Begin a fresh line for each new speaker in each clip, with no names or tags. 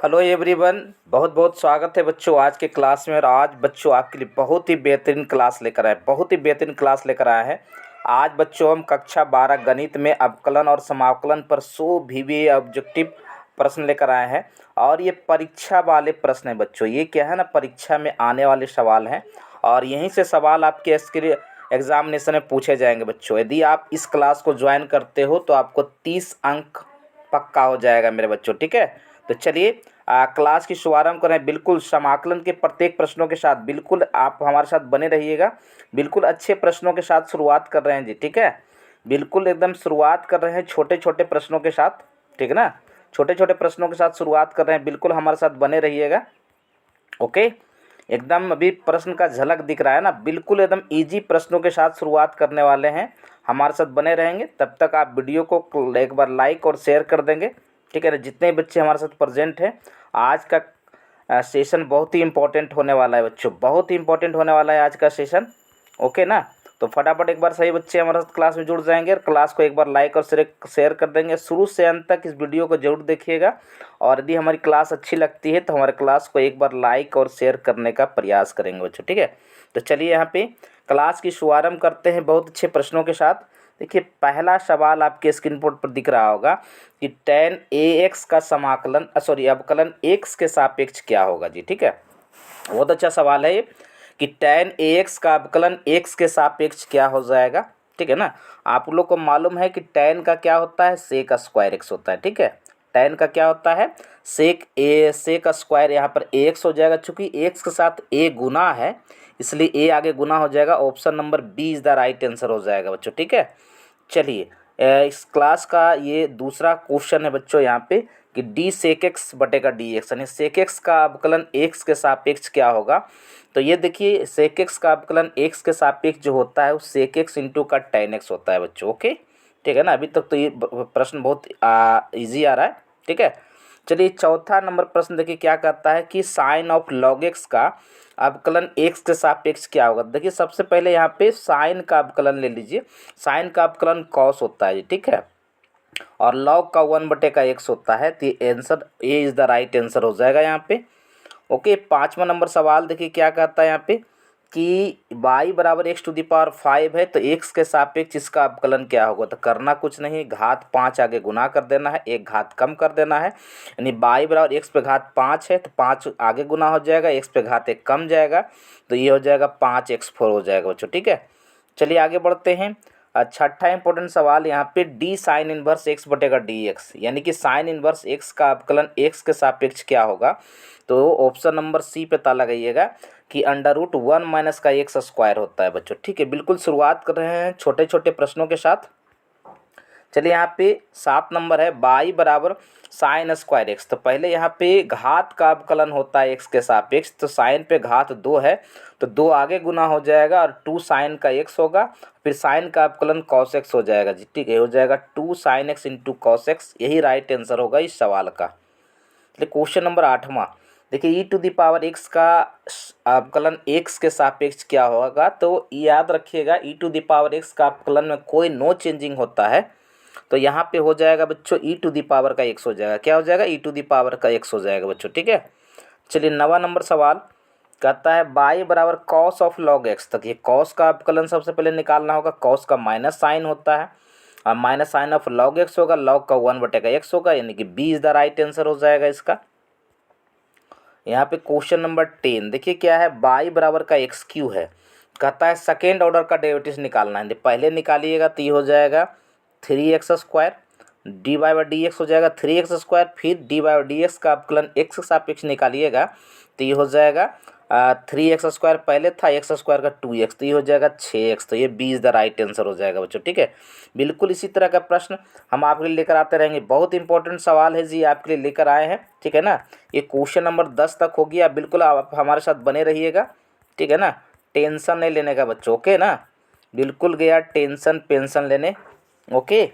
Hello everyone, बहुत बहुत स्वागत है बच्चों आज के क्लास में। और आज बच्चों आपके लिए बहुत ही बेहतरीन क्लास लेकर आए हैं। आज बच्चों हम कक्षा 12 गणित में अवकलन और समाकलन पर 100 VBA ऑब्जेक्टिव प्रश्न लेकर आए हैं। और ये परीक्षा वाले प्रश्न हैं बच्चों। ये क्या है ना, परीक्षा में आने वाले सवाल हैं और यहीं से सवाल आपके एग्जामिनेशन में पूछे जाएंगे बच्चों। यदि आप इस क्लास को ज्वाइन करते हो तो आपको 30 अंक पक्का हो जाएगा मेरे बच्चों। ठीक है, तो चलिए क्लास की शुभारंभ करें। बिल्कुल समाकलन के प्रत्येक प्रश्नों के साथ बिल्कुल आप हमारे साथ बने रहिएगा। बिल्कुल अच्छे प्रश्नों के साथ शुरुआत कर रहे हैं जी। ठीक है, बिल्कुल एकदम शुरुआत कर रहे हैं छोटे छोटे प्रश्नों के साथ। ठीक है ना, छोटे छोटे प्रश्नों के साथ शुरुआत कर रहे हैं। बिल्कुल हमारे साथ बने रहिएगा। ओके, एकदम अभी प्रश्न का झलक दिख रहा है ना। बिल्कुल एकदम इजी प्रश्नों के साथ शुरुआत करने वाले हैं। हमारे साथ बने रहेंगे। तब तक आप वीडियो को एक बार लाइक और शेयर कर देंगे। ठीक है ना, जितने बच्चे हमारे साथ प्रेजेंट हैं। आज का सेशन बहुत ही इम्पोर्टेंट होने वाला है बच्चों, बहुत ही इम्पोर्टेंट होने वाला है आज का सेशन। ओके ना, तो फटाफट एक बार सही बच्चे हमारे साथ क्लास में जुड़ जाएंगे और क्लास को एक बार लाइक और शेयर कर देंगे। शुरू से अंत तक इस वीडियो को जरूर देखिएगा। और यदि हमारी क्लास अच्छी लगती है तो हमारे क्लास को एक बार लाइक और शेयर करने का प्रयास करेंगे बच्चों। ठीक है, तो चलिए यहाँ पे क्लास की शुभारंभ करते हैं बहुत अच्छे प्रश्नों के साथ। देखिए, पहला सवाल आपके स्क्रीन बोर्ड पर दिख रहा होगा कि tan ax का समाकलन अवकलन x के सापेक्ष क्या होगा जी। ठीक है, बहुत अच्छा सवाल है ये कि tan ax का अवकलन x के सापेक्ष क्या हो जाएगा। ठीक है ना, आप लोग को मालूम है कि tan का क्या होता है, sec स्क्वायर x होता है। ठीक है, tan का क्या होता है, sec स्क्वायर। यहाँ पर ax हो जाएगा, चूंकि x के साथ a गुना है इसलिए a आगे गुना हो जाएगा। Option number B is the right answer हो जाएगा बच्चों। ठीक है, चलिए इस क्लास का ये दूसरा क्वेश्चन है बच्चों यहाँ पे कि डी सेक एक्स बटेगा डी एक्स, यानी सेक एक्स का अवकलन एक्स के सापेक्ष क्या होगा। तो ये देखिए, सेक एक्स का अवकलन एक्स के सापेक्ष जो होता है वो सेक एक्स इंटू का टेन एक्स होता है बच्चों। ओके, ठीक है ना, अभी तक तो ये प्रश्न बहुत ईजी आ रहा है। ठीक है, चलिए चौथा नंबर प्रश्न देखिए क्या कहता है कि साइन ऑफ लॉग एक्स का अवकलन एक्स के सापेक्ष क्या होगा। देखिए, सबसे पहले यहाँ पे साइन का अवकलन ले लीजिए। साइन का अवकलन कॉस होता है जी। ठीक है, और लॉग का 1/x होता है। तो ये answer A is the right answer हो जाएगा यहाँ पे। ओके, पाँचवा नंबर सवाल देखिए क्या कहता है यहाँ पे कि y बराबर x⁵ है तो x के सापेक्ष इसका अवकलन क्या होगा। तो करना कुछ नहीं, घात 5 आगे गुना कर देना है, एक घात कम कर देना है। यानी y बराबर x पे घात 5 है तो 5 आगे गुना हो जाएगा, x पे घात 1 कम जाएगा तो ये हो जाएगा 5x4 हो जाएगा बच्चों। ठीक है, चलिए आगे बढ़ते हैं। छठा इंपॉर्टेंट सवाल यहाँ पे डी साइन इनवर्स एक्स बटेगा डी एक्स, यानी कि साइन इनवर्स एक्स का अवकलन एक्स के सापेक्ष क्या होगा। तो ऑप्शन नंबर सी पे ताला लगाइएगा कि √1 माइनस का एक्स स्क्वायर होता है बच्चों। ठीक है, बिल्कुल शुरुआत कर रहे हैं छोटे छोटे प्रश्नों के साथ। चलिए यहाँ पे 7 नंबर है y बराबर साइन स्क्वायर एक्स। तो पहले यहाँ पे घात का अवकलन होता है एक्स के सापेक्ष। तो साइन पे घात 2 है तो 2 आगे गुना हो जाएगा और 2 साइन का x होगा, फिर साइन का अवकलन कॉस एक्स हो जाएगा जी। ठीक है, हो जाएगा 2 sine x into cos x. यही राइट आंसर होगा इस सवाल का। चलिए क्वेश्चन नंबर 8वां देखिए, e⁴x का अवकलन x के सापेक्ष क्या होगा। तो याद रखिएगा, e⁴x का अवकलन में कोई नो चेंजिंग होता है तो यहाँ पे हो जाएगा बच्चों e⁴x हो जाएगा। क्या हो जाएगा, e⁴x हो जाएगा बच्चों। ठीक है, चलिए 9वां नंबर सवाल कहता है y बराबर कॉस ऑफ लॉग एक्स। तक ये कॉस का अवकलन सबसे पहले निकालना होगा। कॉस का माइनस साइन होता है और minus sine of log x होगा, लॉग का 1/x होगा, यानी कि B is the right answer हो जाएगा इसका। यहाँ पे क्वेश्चन नंबर 10 देखिए क्या है, y बराबर का x³ है। कहता है सेकेंड ऑर्डर का डेरिवेटिव निकालना है। पहले निकालिएगा तो ये हो जाएगा 3x² dy/dx हो जाएगा 3x²। फिर dy/dx का अवकलन x के सापेक्ष निकालिएगा तो ये हो जाएगा 3x² पहले था, x² का 2x तो ये हो जाएगा 6x। तो ये B is the right answer हो जाएगा बच्चों। ठीक है, बिल्कुल इसी तरह का प्रश्न हम आपके लिए लेकर आते रहेंगे। बहुत इंपॉर्टेंट सवाल है जी, आपके लिए लेकर आए हैं। ठीक है ना, ये क्वेश्चन नंबर 10 तक हो गया। बिल्कुल आप हमारे साथ बने रहिएगा। ठीक है ना, टेंशन नहीं लेने का बच्चों। ओके ना, बिल्कुल गया टेंशन पेंशन लेने। ओके,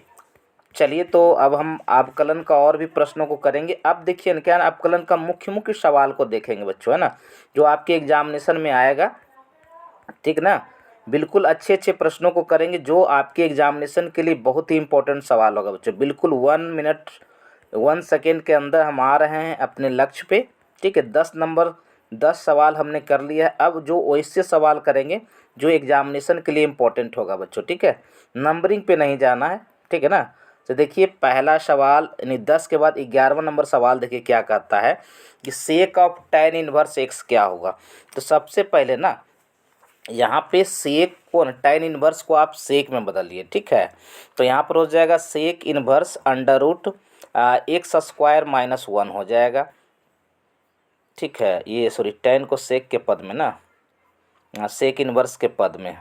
चलिए तो अब हम अवकलन का और भी प्रश्नों को करेंगे। अब देखिए क्या है, अवकलन का मुख्य मुख्य सवाल को देखेंगे बच्चों, है ना, जो आपके एग्जामिनेशन में आएगा। ठीक ना, बिल्कुल अच्छे अच्छे प्रश्नों को करेंगे जो आपके एग्जामिनेशन के लिए बहुत ही इंपॉर्टेंट सवाल होगा बच्चों। बिल्कुल 1 मिनट 1 सेकेंड के अंदर हम आ रहे हैं अपने लक्ष्य पे। ठीक है, 10 सवाल हमने कर लिया है। अब जो वैसे सवाल करेंगे जो एग्जामिनेशन के लिए इम्पोर्टेंट होगा बच्चों। ठीक है, नंबरिंग पे नहीं जाना है। ठीक है ना। तो देखिए पहला सवाल यानी 10 के बाद 11वां नंबर सवाल देखिए क्या कहता है कि sake of tan inverse x क्या होगा। तो सबसे पहले ना यहाँ पे सेक को tan इनवर्स को आप सेक में बदलिए। ठीक है, तो यहाँ पर हो जाएगा sec inverse under root x square minus 1 हो जाएगा। ठीक है, ये सॉरी tan को सेक के पद में ना, सेक इनवर्स के पद में।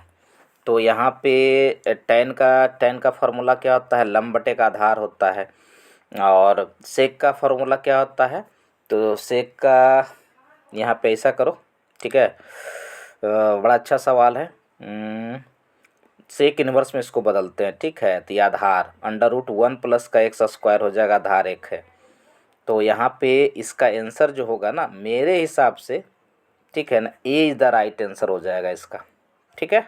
तो यहाँ पे tan का फार्मूला क्या होता है, लंब बटे का आधार होता है। और सेक का फार्मूला क्या होता है, तो सेक का यहाँ पे ऐसा करो। ठीक है, बड़ा अच्छा सवाल है। सेक इनवर्स में इसको बदलते हैं। ठीक है, तो ये आधार अंडर रूट 1 प्लस का एक्स स्क्वायर हो जाएगा, आधार 1 है। तो यहाँ पे इसका आंसर जो होगा ना मेरे हिसाब से, ठीक है ना, A is the right answer हो जाएगा इसका। ठीक है,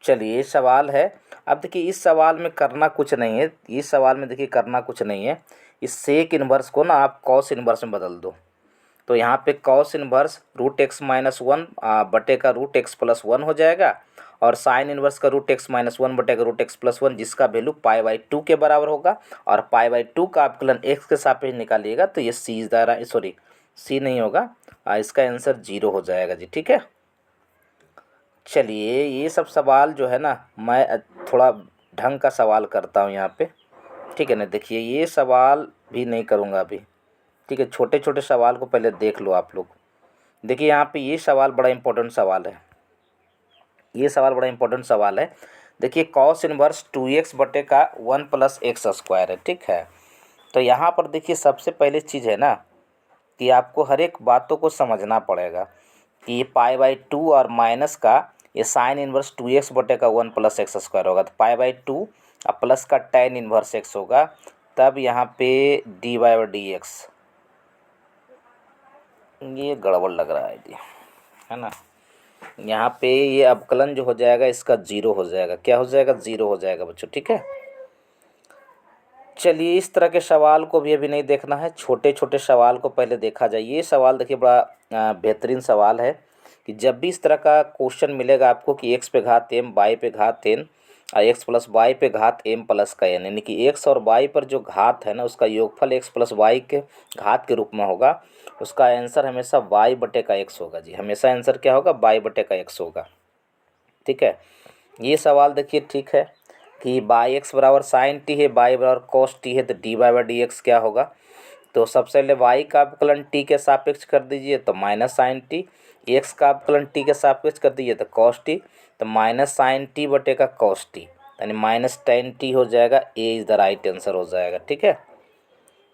चलिए ये सवाल है। अब देखिए इस सवाल में करना कुछ नहीं है, इस सवाल में देखिए करना कुछ नहीं है। इस सेक इनवर्स को ना आप कॉस इनवर्स में बदल दो। तो यहाँ पे cos inverse root x minus 1 बटे का रूट एक्स प्लस 1 हो जाएगा, और साइन इनवर्स का रूट एक्स माइनस 1 बटे का रूट एक्स प्लस 1, जिसका वैल्यू π/2 के बराबर होगा। और π/2 का अवकलन एक्स के सापेक्ष निकालिएगा तो ये सी नहीं होगा, इसका आंसर 0 हो जाएगा जी। ठीक है, चलिए ये सब सवाल जो है ना मैं थोड़ा ढंग का सवाल करता हूँ यहाँ पे। ठीक है ना, देखिए ये सवाल भी नहीं करूँगा अभी। ठीक है, छोटे छोटे सवाल को पहले देख लो आप लोग। देखिए यहाँ पे ये सवाल बड़ा इंपॉर्टेंट सवाल है, ये सवाल बड़ा इंपॉर्टेंट सवाल है। देखिए कॉस इनवर्स 2x बटे का 1 प्लस एक्स स्क्वायर है। ठीक है, तो यहाँ पर देखिए सबसे पहले चीज़ है ना कि आपको हर एक बातों को समझना पड़ेगा कि ये π/2 और माइनस का ये साइन इनवर्स 2x बटे का 1 प्लस एक्स स्क्वायर होगा। तो π/2 और प्लस का tan इनवर्स x होगा, तब यहाँ पे dy/dx, ये गड़बड़ लग रहा है जी, है ना। यहाँ पे ये अवकलन जो हो जाएगा इसका 0 हो जाएगा। क्या हो जाएगा, 0 हो जाएगा बच्चों। ठीक है, चलिए इस तरह के सवाल को भी अभी नहीं देखना है, छोटे छोटे सवाल को पहले देखा जाए। ये सवाल देखिए बड़ा बेहतरीन सवाल है कि जब भी इस तरह का क्वेश्चन मिलेगा आपको कि x पे घात m y पे घात n और x प्लस y पे घात m प्लस का n, यानी कि x और y पर जो घात है ना उसका योगफल x प्लस y के घात के रूप में होगा, उसका आंसर हमेशा y बटे का x होगा जी। हमेशा आंसर क्या होगा, y बटे का x होगा। ठीक है, ये सवाल देखिए ठीक है कि बाई एक्स बराबर साइन टी है, बाई बराबर कॉस टी है, तो dy/dx क्या होगा। तो सबसे पहले y का अवकलन t के सापेक्ष कर दीजिए तो माइनस साइन टी, x का अवकलन t के सापेक्ष कर दीजिए तो कॉस टी, तो माइनस साइन टी बटे का कॉस टी यानी माइनस टेन टी हो जाएगा। A is the right answer हो जाएगा। ठीक है,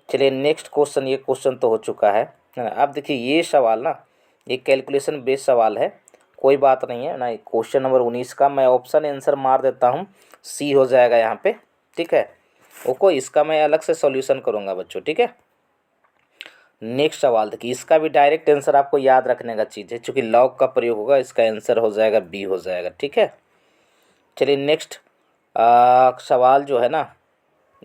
चलिए नेक्स्ट क्वेश्चन, ये क्वेश्चन तो हो चुका है ना। अब देखिए ये सवाल ना ये कैलकुलेशन बेस्ड सवाल है, कोई बात नहीं है ना। क्वेश्चन नंबर 19 का मैं ऑप्शन आंसर मार देता हूँ, सी हो जाएगा यहाँ पे। ठीक है, ओको इसका मैं अलग से सॉल्यूशन करूँगा बच्चों। ठीक है, नेक्स्ट सवाल देखिए, इसका भी डायरेक्ट आंसर आपको याद रखने का चीज़ है, चूँकि लॉग का प्रयोग होगा, इसका आंसर हो जाएगा बी हो जाएगा। ठीक है, चलिए नेक्स्ट सवाल जो है ना,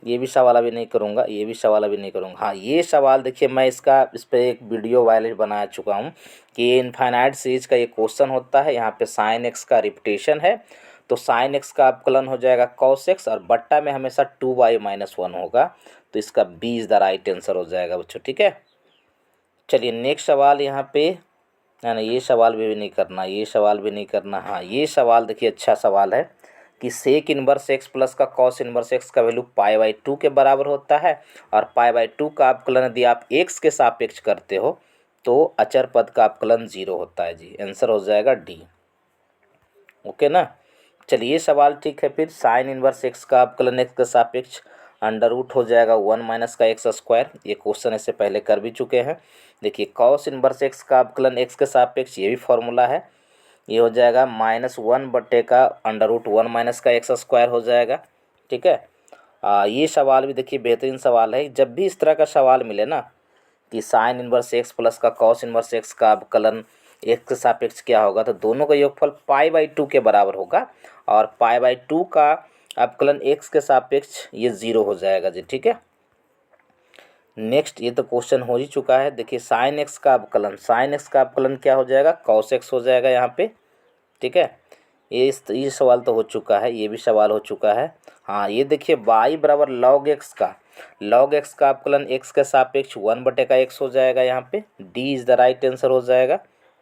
ये भी सवाल अभी नहीं करूँगा, ये भी सवाल अभी नहीं करूँगा। हाँ ये सवाल देखिए मैं इस पर एक वीडियो वायरल बना चुका हूँ कि इनफाइनाइट सीरीज का ये क्वेश्चन होता है। यहाँ पे साइन एक्स का रिपीटेशन है, तो साइन एक्स का अवकलन हो जाएगा कॉस एक्स, और बट्टा में हमेशा 2y-1 होगा, तो इसका B is the right answer हो जाएगा बच्चों। ठीक है, चलिए नेक्स्ट सवाल यहाँ पे ना, ये सवाल भी नहीं करना, ये सवाल भी नहीं करना। हाँ ये सवाल देखिए अच्छा सवाल है कि सेक इनवर्स एक्स प्लस का कॉस इनवर्स एक्स का वैल्यू π/2 के बराबर होता है, और π/2 का अवकलन यदि आप एक्स के सापेक्ष करते हो तो अचर पद का अवकलन 0 होता है जी। आंसर हो जाएगा डी। ओके ना, चलिए ये सवाल ठीक है। फिर साइन इनवर्स एक्स का अवकलन एक्स के सापेक्ष अंडर रूट हो जाएगा 1 माइनस का एक्स स्क्वायर, ये क्वेश्चन इससे पहले कर भी चुके हैं। देखिए कॉस इनवर्स एक्स का अवकलन एक्स के सापेक्ष, ये भी फॉर्मूला है, ये हो जाएगा -1 बटे का अंडर रूट 1 माइनस का एक्स स्क्वायर हो जाएगा। ठीक है, ये सवाल भी देखिए बेहतरीन सवाल है। जब भी इस तरह का सवाल मिले ना कि साइन इनवर्स एक्स प्लस का कॉस इनवर्स एक्स का अवकलन एक्स के सापेक्ष क्या होगा, तो दोनों का योगफल π/2 के बराबर होगा, और π/2 का अवकलन एक्स के सापेक्ष ये 0 हो जाएगा जी। ठीक है, नेक्स्ट ये तो क्वेश्चन हो ही चुका है। देखिए साइन एक्स का अवकलन, साइन एक्स का अवकलन क्या हो जाएगा, कॉस एक्स हो जाएगा यहाँ पे। ठीक है, ये सवाल तो हो चुका है, ये भी सवाल हो चुका है। हाँ ये देखिए y बराबर लॉग एक्स का, लॉग एक्स का अवकलन x के सापेक्ष 1/x हो जाएगा। यहाँ पे D is the right answer हो जाएगा।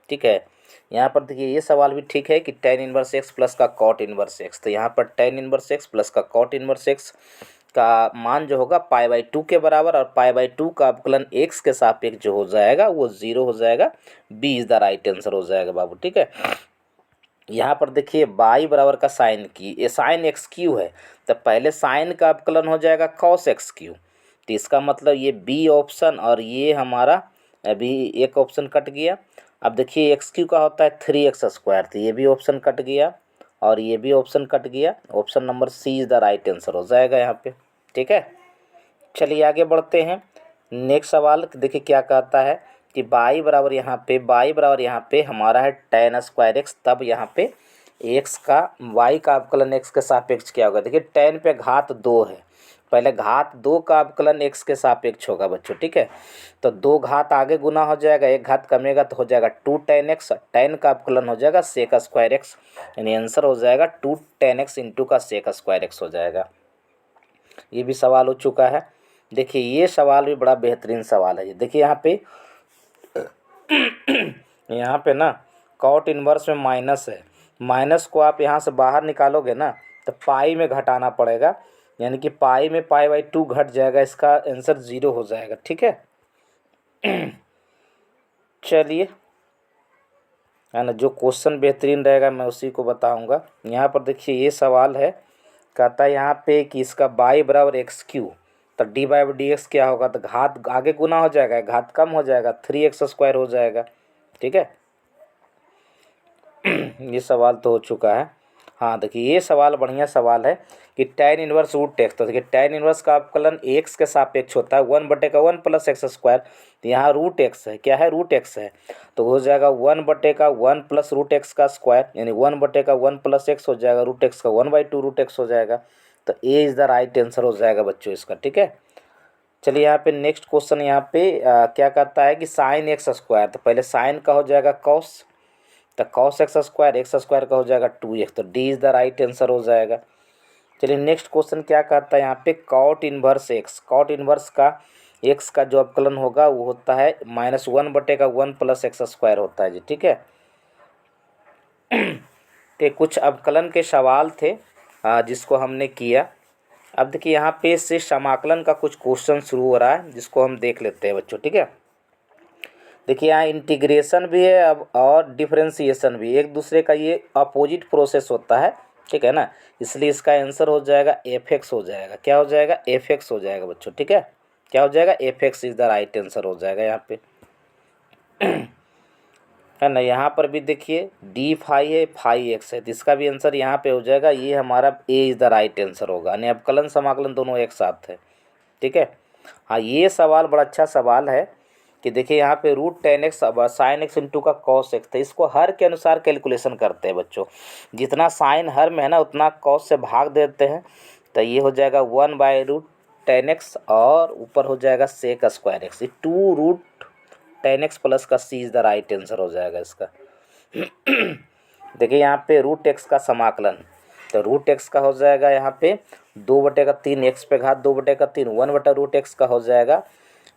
ठीक है, यहाँ पर देखिए ये सवाल भी ठीक है कि tan इनवर्स x प्लस का cot इनवर्स x, तो यहाँ पर tan इनवर्स x प्लस का cot इनवर्स x का मान जो होगा π/2 के बराबर, और π/2 का अवकलन x के सापेक्ष जो हो जाएगा वो 0 हो जाएगा। B is the right answer हो जाएगा बाबू। ठीक है, यहाँ पर देखिए y बराबर का साइन की, ये साइन एक्स क्यू है, तो पहले साइन का अवकलन हो जाएगा कॉस एक्स क्यू, तो इसका मतलब ये बी ऑप्शन और ये हमारा अभी एक ऑप्शन कट गया। अब देखिए एक्स क्यू का होता है 3x², तो ये भी ऑप्शन कट गया और ये भी ऑप्शन कट गया। Option number C is the right answer हो जाएगा यहाँ पे। ठीक है, चलिए आगे बढ़ते हैं। नेक्स्ट सवाल देखिए क्या कहता है कि y बराबर यहाँ पे हमारा है tan²x, तब यहाँ पे x का y का अवकलन x के सापेक्ष क्या होगा। देखिए tan पे घात 2 है, पहले घात 2 का अवकलन x के सापेक्ष होगा बच्चों। ठीक है, तो 2 घात आगे गुना हो जाएगा, 1 घात कमेगा तो हो जाएगा 2 tan x, tan का अवकलन हो जाएगा sec²x, यानी आंसर हो जाएगा 2 tan x इंटू का sec² हो जाएगा। ये भी सवाल हो चुका है। देखिए ये सवाल भी बड़ा बेहतरीन सवाल है। देखिए यहाँ पे ना कॉट इनवर्स में माइनस है, माइनस को आप यहाँ से बाहर निकालोगे ना तो पाई में घटाना पड़ेगा, यानी कि पाई में π/2 घट जाएगा, इसका आंसर 0 हो जाएगा। ठीक है, चलिए है ना, जो क्वेश्चन बेहतरीन रहेगा मैं उसी को बताऊंगा। यहाँ पर देखिए ये सवाल है, कहता है यहाँ पे कि इसका y बराबर x³ तो dy/dx क्या होगा, तो घात आगे गुना हो जाएगा, घात कम हो जाएगा, 3x² हो जाएगा। ठीक है, ये सवाल तो हो चुका है। हाँ देखिए ये सवाल बढ़िया सवाल है कि tan इनवर्स रूट एक्स, तो देखिए tan इनवर्स का अवकलन x के सापेक्ष होता है 1/1 प्लस x², तो यहाँ रूट एक्स है, क्या है रूट एक्स है, तो हो जाएगा 1/1 प्लस रूट एक्स का स्क्वायर, यानी 1/1 प्लस एक्स हो जाएगा, रूट एक्स का 1/2 रूट एक्स हो जाएगा, तो A is the right answer हो जाएगा बच्चों इसका। ठीक है, चलिए यहाँ पे नेक्स्ट क्वेश्चन यहाँ पे क्या कहता है कि साइन x², तो पहले साइन का हो जाएगा कॉस, तो cos x² का हो जाएगा 2x, तो D is the right answer हो जाएगा। चलिए नेक्स्ट क्वेश्चन क्या कहता है यहाँ पे cot inverse x, cot inverse का x का जो अवकलन होगा वो होता है -1/1 प्लस x² होता है जी। ठीक है, तो कुछ अवकलन के सवाल थे जिसको हमने किया। अब देखिए यहाँ पे से समाकलन का कुछ क्वेश्चन शुरू हो रहा है जिसको हम देख लेते हैं बच्चों। ठीक है, देखिए यहाँ इंटीग्रेशन भी है अब और डिफरेंशिएशन भी, एक दूसरे का ये अपोजिट प्रोसेस होता है। ठीक है ना, इसलिए इसका आंसर हो जाएगा f(x) हो जाएगा। क्या हो जाएगा, f(x) हो जाएगा बच्चों। ठीक है, क्या हो जाएगा, f(x) is the right answer हो जाएगा यहाँ पे, है ना। यहाँ पर भी देखिए d फाई है, फाई x है, तो इसका भी आंसर यहाँ पे हो जाएगा, ये हमारा a is the right answer होगा, यानी अवकलन समाकलन दोनों एक साथ है। ठीक है, हाँ ये सवाल बड़ा अच्छा सवाल है कि देखिए यहाँ पे √10x साइन एक्स इंटू का कॉस एक्स, तो इसको हर के अनुसार कैलकुलेशन करते हैं बच्चों, जितना साइन हर में है ना उतना कॉस से भाग देते हैं, तो ये हो जाएगा 1/√10x और ऊपर हो जाएगा sec²x, ये 2√10x प्लस का c is the right answer हो जाएगा इसका। देखिए यहाँ पे √x का समाकलन, तो √x का हो जाएगा यहाँ पे 2/3, x पे घात 2/3, 1/√x का हो जाएगा,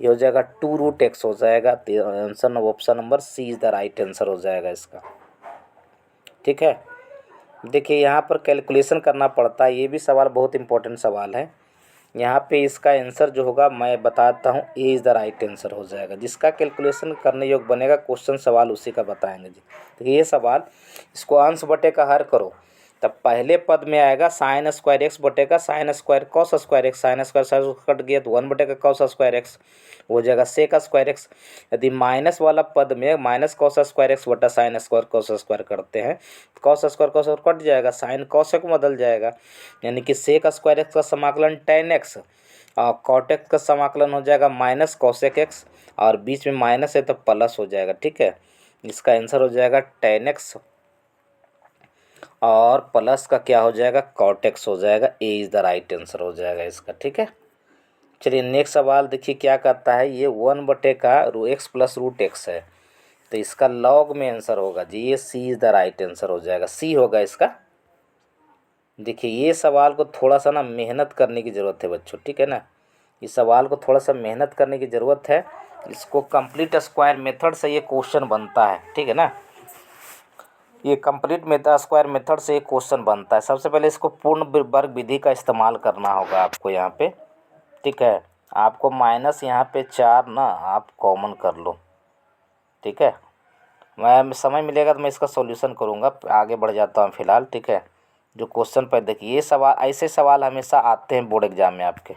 ये हो जाएगा 2√x हो जाएगा, तो answer option number C is the right answer हो जाएगा इसका। ठीक है, देखिए यहाँ पर कैलकुलेशन करना पड़ता है, ये भी सवाल बहुत इंपॉर्टेंट सवाल है। यहाँ पे इसका आंसर जो होगा मैं बताता हूँ, A is the right answer हो जाएगा, जिसका कैलकुलेशन करने योग्य बनेगा क्वेश्चन सवाल उसी का बताएंगे जी। देखिए ये सवाल, इसको अंश बटे का हर करो, तब पहले पद में आएगा sin² बटे का sin² cos² sin² कट गया तो 1/का cos², हो जाएगा sec²। यदि माइनस वाला पद में -cos² बटा sin² cos² करते हैं, cos² कट जाएगा, साइन cos को बदल जाएगा, यानी कि sec² का समाकलन tan x और cot x का समाकलन हो जाएगा -cos और बीच में माइनस है तो प्लस हो जाएगा। ठीक है, इसका आंसर हो जाएगा tan x और प्लस का क्या हो जाएगा cot x हो जाएगा, A is the right answer हो जाएगा इसका। ठीक है, चलिए नेक्स्ट सवाल देखिए क्या करता है, ये 1 का x प्लस रूट एक्स है, तो इसका लॉग में आंसर होगा जी, ये सी इज़ द राइट आंसर हो जाएगा, सी होगा इसका। देखिए ये सवाल को थोड़ा सा ना मेहनत करने की ज़रूरत है बच्चों, ठीक है ना, इस सवाल को थोड़ा सा मेहनत करने की ज़रूरत है। इसको कंप्लीट स्क्वायर मेथड से ये क्वेश्चन बनता है, ठीक है ना, ये कंप्लीट मेथड स्क्वायर मेथड से ये क्वेश्चन बनता है। सबसे पहले इसको पूर्ण वर्ग विधि का इस्तेमाल करना होगा आपको यहाँ पे, ठीक है। आपको माइनस यहाँ पे 4 ना आप कॉमन कर लो, ठीक है। मैं समय मिलेगा तो मैं इसका सॉल्यूशन करूँगा, आगे बढ़ जाता हूँ फिलहाल, ठीक है। जो क्वेश्चन पर देखिए, ये सवाल ऐसे सवाल हमेशा आते हैं बोर्ड एग्जाम में आपके,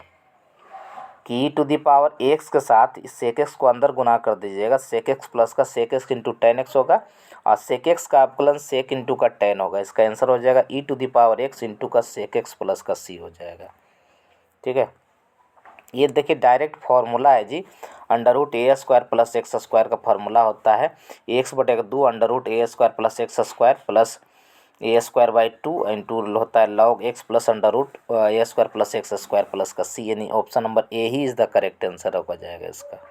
कि टू दी पावर एक्स के साथ इस सेक एक्स को अंदर गुना कर दीजिएगा, सेक एक्स प्लस का sec x into ten x होगा, और सेक एक्स का अवकलन सेक इंटू का टेन होगा। इसका आंसर हो जाएगा E to the power X into का सेक एक्स प्लस का सी हो जाएगा, ठीक है। ये देखिए डायरेक्ट फार्मूला है जी, under root a square plus x square का फार्मूला होता है एक्स बटे 2 under root a square plus x square plus a square by 2 into होता है log x plus under root a square plus x square plus का C, यानी option number A ही is the correct answer हो जाएगा इसका,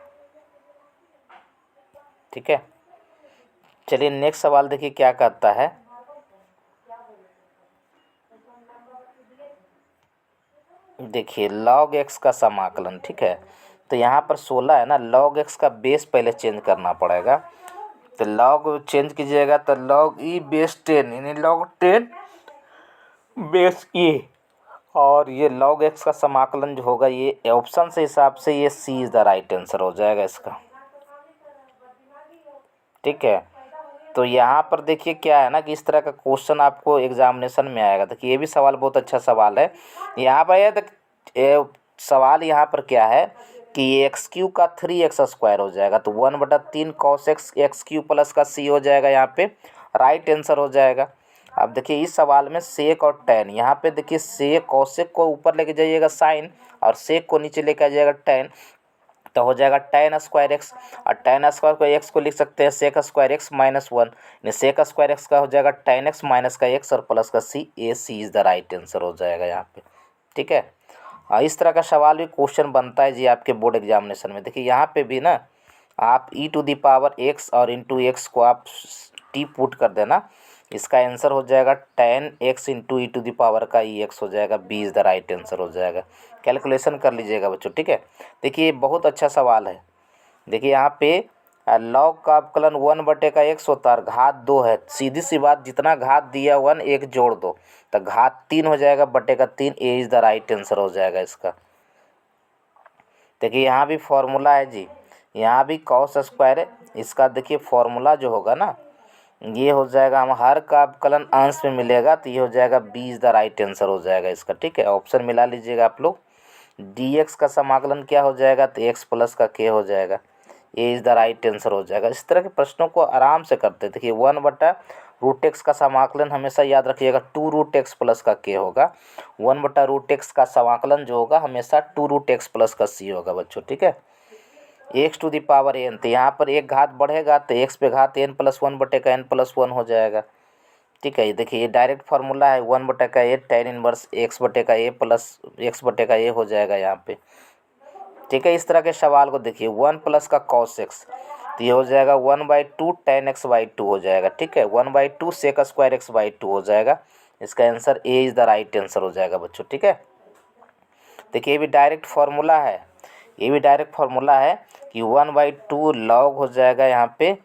ठीक है। चलिए नेक्स्ट सवाल देखिए क्या कहता है, देखिए लॉग एक्स का समाकलन, ठीक है। तो यहाँ पर 16 है ना, लॉग एक्स का बेस पहले चेंज करना पड़ेगा, तो लॉग चेंज कीजिएगा तो लॉग ई बेस 10 यानी लॉग 10 बेस ई, और ये लॉग एक्स का समाकलन जो होगा ये ऑप्शन से हिसाब से ये सी इज़ द राइट आंसर हो जाएगा इसका, ठीक है। तो यहाँ पर देखिए क्या है ना कि इस तरह का क्वेश्चन आपको एग्जामिनेशन में आएगा। देखिए ये भी सवाल बहुत अच्छा सवाल है, यहाँ पर ये सवाल यहाँ पर क्या है कि एक्स क्यू का 3x स्क्वायर हो जाएगा, तो 1/3 कॉस एक्स क्यू प्लस का सी हो जाएगा, यहाँ पे राइट आंसर हो जाएगा। अब देखिए इस सवाल में सेक और टेन, यहाँ पे देखिए सेक कॉसेक को ऊपर लेके जाइएगा साइन, और सेक को नीचे लेके आ जाएगा टेन, तो हो जाएगा टेन स्क्वायर एक्स, और टेन स्क्वायर को एक्स को लिख सकते हैं सेक स्क्वायर एक्स माइनस 1, यानी सेक स्क्वायर एक्स का हो जाएगा टेन एक्स माइनस का एक्स और प्लस का सी, ए सी इज़ द राइट आंसर हो जाएगा यहाँ पे, ठीक है। इस तरह का सवाल भी क्वेश्चन बनता है जी आपके बोर्ड एग्जामिनेशन में। देखिए यहाँ पे भी ना आप ई टू दी पावर एक्स और इंटू एक्स को आप टी पुट कर देना, इसका आंसर हो जाएगा 10x into e to the power का ई एक्स हो जाएगा, B is the right answer हो जाएगा। कैलकुलेशन कर लीजिएगा बच्चों, ठीक है। देखिए बहुत अच्छा सवाल है, देखिए यहाँ पे लॉग का अवकलन 1/x होता है और घात 2 है, सीधी सी बात जितना घात दिया 1 एक जोड़ दो तो घात 3 हो जाएगा बटे का 3, A is the right answer हो जाएगा इसका। देखिए यहाँ भी फॉर्मूला है जी, यहाँ भी कॉस स्क्वायर है, इसका देखिए फॉर्मूला जो होगा ना ये हो जाएगा, हम हर का अवकलन अंश में मिलेगा तो ये हो जाएगा B is the right answer हो जाएगा इसका, ठीक है। ऑप्शन मिला लीजिएगा आप लोग, डी एक्स का समाकलन क्या हो जाएगा तो एक्स प्लस का के हो जाएगा, A is the right answer हो जाएगा। इस तरह के प्रश्नों को आराम से करते, देखिए 1/√x का समाकलन हमेशा याद रखिएगा 2√x प्लस का के होगा, 1/√x का समाकलन जो होगा हमेशा 2√x प्लस का सी होगा बच्चों, ठीक है। X to the power n, तो यहाँ पर एक घात बढ़ेगा तो एक्स पे घात एन प्लस 1 बटे का एन प्लस 1 हो जाएगा, ठीक है। ये देखिए ये डायरेक्ट फार्मूला है 1 बटे का ए टेन इनवर्स एक्स बटे का ए प्लस एक्स बटे का ए हो जाएगा यहाँ पे, ठीक है। इस तरह के सवाल को देखिए 1 प्लस का कॉस एक्स, तो ये हो जाएगा 1/2 टेन एक्स बाई 2 हो जाएगा, ठीक है। 1/2 सेक स्क्वायर एक्स बाई 2 हो जाएगा, इसका answer A is the right answer हो जाएगा बच्चों, ठीक है। देखिए ये भी डायरेक्ट फार्मूला है, ये भी डायरेक्ट फार्मूला है कि 1/2 लॉग हो जाएगा यहाँ पे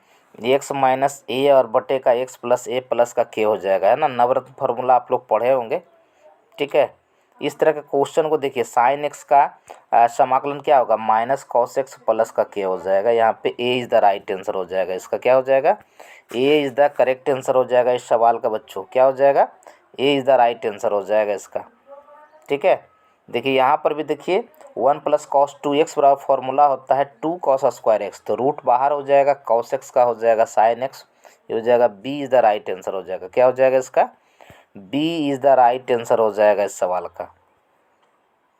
एक्स माइनस ए और बटे का एक्स प्लस ए प्लस का के हो जाएगा, है ना। नवरत्न फार्मूला आप लोग पढ़े होंगे, ठीक है। इस तरह के क्वेश्चन को देखिए साइन एक्स का समाकलन क्या होगा माइनस कॉस एक्स प्लस का के हो जाएगा, यहाँ पे A is the right answer हो जाएगा इसका, क्या हो जाएगा A is the correct answer हो जाएगा इस सवाल का बच्चों, क्या हो जाएगा A is the right answer हो जाएगा इसका, ठीक है। देखिए यहाँ पर भी देखिए 1 प्लस कॉस 2x बराबर फॉर्मूला होता है 2 कॉस स्क्वायर एक्स, तो रूट बाहर हो जाएगा, कॉस एक्स का हो जाएगा साइन एक्स, ये हो जाएगा B is the right answer हो जाएगा, क्या हो जाएगा इसका B is the right answer हो जाएगा इस सवाल का।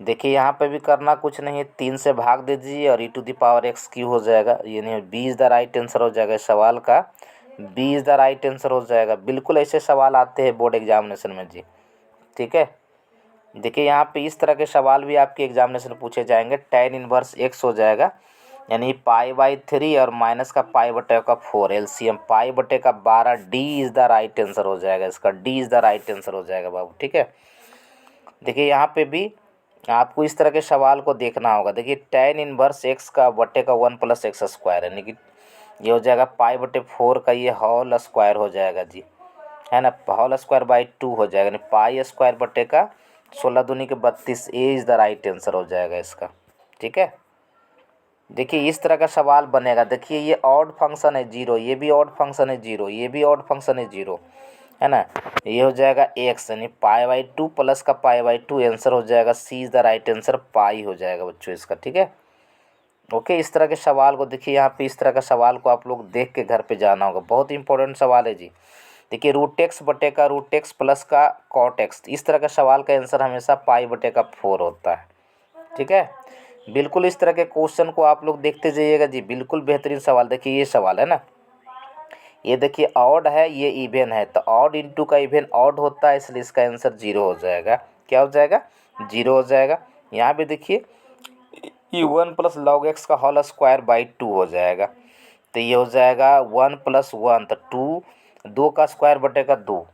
देखिए यहाँ पे भी करना कुछ नहीं है, 3 से भाग दे दीजिए और e to the power x q हो जाएगा, यानी B is the right answer हो जाएगा इस सवाल का, B is the right answer हो जाएगा। बिल्कुल ऐसे सवाल आते हैं बोर्ड एग्जामिनेशन में जी, ठीक है। देखिए यहाँ पे इस तरह के सवाल भी आपके एग्जामिनेशन में पूछे जाएंगे। tan इनवर्स x हो जाएगा, यानी π/3 और माइनस का π/4, LCM π/12। D is the right answer हो जाएगा इसका, D is the right answer हो जाएगा बाबू। ठीक है, देखिए यहाँ पे भी आपको इस तरह के सवाल को देखना होगा। देखिए tan इनवर्स x का बटे का 1 + x², यानी कि ये हो जाएगा π/4 का ये होल स्क्वायर हो जाएगा जी, है ना, होल स्क्वायर बाई 2 हो जाएगा, यानी π² बटे का 16 दूनी के 32। A is the right answer हो जाएगा इसका। ठीक है, देखिए इस तरह का सवाल बनेगा। देखिए ये ऑड फंक्शन है 0, ये भी ऑड फंक्शन है 0, ये भी ऑड फंक्शन है 0, है ना। ये हो जाएगा x, यानी π/2 प्लस का π/2, आंसर हो जाएगा सी इज़ द राइट आंसर, पाई हो जाएगा बच्चों इसका। ठीक है, ओके। इस तरह के सवाल को देखिए यहाँ पे, इस तरह का सवाल को आप लोग देख के घर पे जाना होगा, बहुत इंपॉर्टेंट सवाल है जी। देखिए √x बटे का √x प्लस का cot x, इस तरह का सवाल का आंसर हमेशा π/4 होता है। ठीक है, बिल्कुल इस तरह के क्वेश्चन को आप लोग देखते जाइएगा जी, बिल्कुल बेहतरीन सवाल। देखिए ये सवाल है ना, ये देखिए ऑड है, ये इवन है, तो ऑड इंटू का इवन ऑड होता है, इसलिए इसका आंसर 0 हो जाएगा। क्या हो जाएगा? 0 हो जाएगा। यहाँ पे देखिए ये 1 + log x का होल स्क्वायर बाई 2 हो जाएगा, तो ये हो जाएगा 1 + 1, तो 2 का स्क्वायर बटे का 2।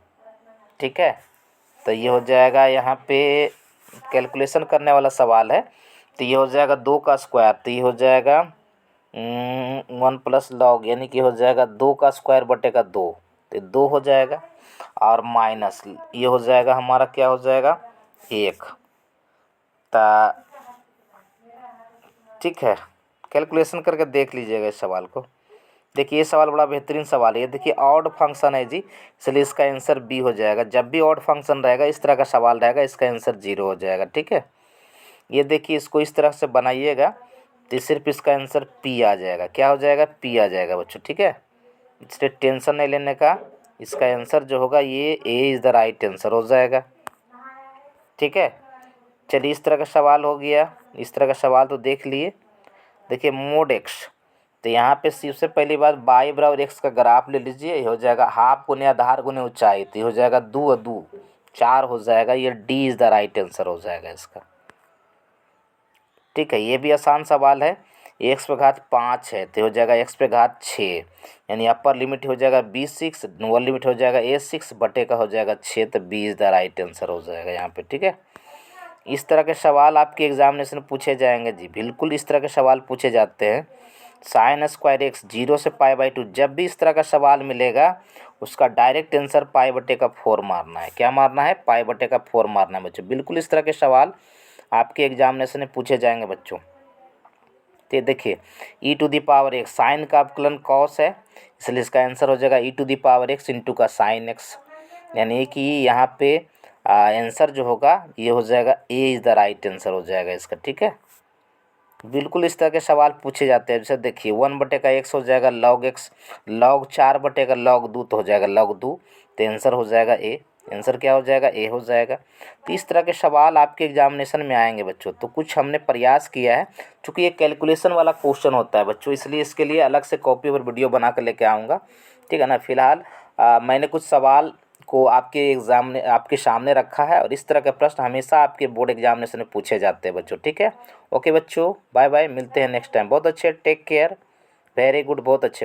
ठीक है, तो ये हो जाएगा, यहाँ पे कैलकुलेशन करने वाला सवाल है, तो ये हो जाएगा 2 का स्क्वायर, तो ये हो जाएगा 1 + log, यानी कि हो जाएगा 2 का स्क्वायर बटे का 2, तो 2 हो जाएगा, और माइनस ये हो जाएगा हमारा, क्या हो जाएगा 1। ता ठीक है, कैलकुलेशन करके देख लीजिएगा इस सवाल को। देखिए ये सवाल बड़ा बेहतरीन सवाल है। ये देखिए ऑड फंक्शन है जी, इसलिए इसका आंसर बी हो जाएगा। जब भी ऑड फंक्शन रहेगा, इस तरह का सवाल रहेगा, इसका आंसर 0 हो जाएगा। ठीक है, ये देखिए इसको इस तरह से बनाइएगा, तो सिर्फ इसका आंसर पी आ जाएगा। क्या हो जाएगा? पी आ जाएगा बच्चों। ठीक है, इसलिए टेंशन नहीं लेने का, इसका आंसर जो होगा ये A is the right answer हो जाएगा। ठीक है, चलिए इस तरह का सवाल हो गया। इस तरह का सवाल तो देख लिए। देखिए मोड x, तो यहाँ पे सबसे पहली बात y = x का ग्राफ ले लीजिए। ये हो जाएगा हाफ गुने आधार गुने ऊंचाई, तो ये हो जाएगा 2 और 2 4 हो जाएगा। ये D is the right answer हो जाएगा इसका। ठीक है, ये भी आसान सवाल है। x⁵ है, तो हो जाएगा x⁵, यानी अपर लिमिट हो जाएगा b6, लोअर लिमिट हो जाएगा a6 बटे का हो जाएगा 6, तो B is the right answer हो जाएगा यहाँ पे। ठीक है, इस तरह के सवाल आपके एग्जामिनेशन में पूछे जाएंगे जी, बिल्कुल इस तरह के सवाल पूछे जाते हैं। sin² x 0 से π/2, जब भी इस तरह का सवाल मिलेगा उसका डायरेक्ट आंसर π/4 मारना है। क्या मारना है? π/4 मारना है बच्चों। बिल्कुल इस तरह के सवाल आपके एग्जामिनेशन में पूछे जाएंगे बच्चों। तो देखिए e⁻x, साइन का अवकलन कॉस है, इसलिए इसका आंसर हो जाएगा e⁻x इंटू का sin x, यानी कि यहाँ पे आंसर जो होगा ये हो जाएगा A is the right answer हो जाएगा इसका। ठीक है, बिल्कुल इस तरह के सवाल पूछे जाते हैं। जैसे देखिए 1 बटे का x हो जाएगा log x, log 4 बटे का log 2 तो हो जाएगा log 2, तो आंसर हो जाएगा ए। आंसर क्या हो जाएगा? ए हो जाएगा। तो इस तरह के सवाल आपके एग्जामिनेशन में आएंगे बच्चों। तो कुछ हमने प्रयास किया है, चूँकि ये कैलकुलेशन वाला क्वेश्चन होता है बच्चों, इसलिए इसके लिए अलग से कॉपी और वीडियो बना कर लेके आऊँगा। ठीक है ना, फिलहाल मैंने कुछ सवाल को आपके सामने रखा है, और इस तरह के प्रश्न हमेशा आपके बोर्ड एग्जामिनेशन में पूछे जाते हैं बच्चों। ठीक है, ओके बच्चों, बाय बाय, मिलते हैं नेक्स्ट टाइम। बहुत अच्छे, टेक केयर, वेरी गुड, बहुत अच्छे।